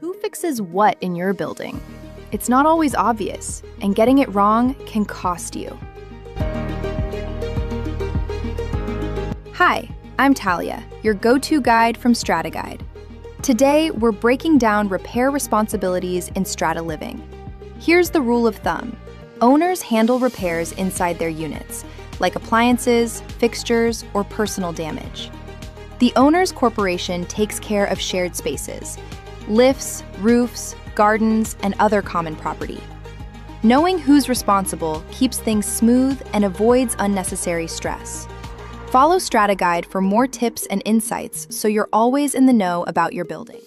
Who fixes what in your building? It's not always obvious, and getting it wrong can cost you. Hi, I'm Talia, your go-to guide from Strata Guide. Today, we're breaking down repair responsibilities in Strata Living. Here's the rule of thumb. Owners handle repairs inside their units, like appliances, fixtures, or personal damage. The owner's corporation takes care of shared spaces, lifts, roofs, gardens, and other common property. Knowing who's responsible keeps things smooth and avoids unnecessary stress. Follow Strata Guide for more tips and insights so you're always in the know about your building.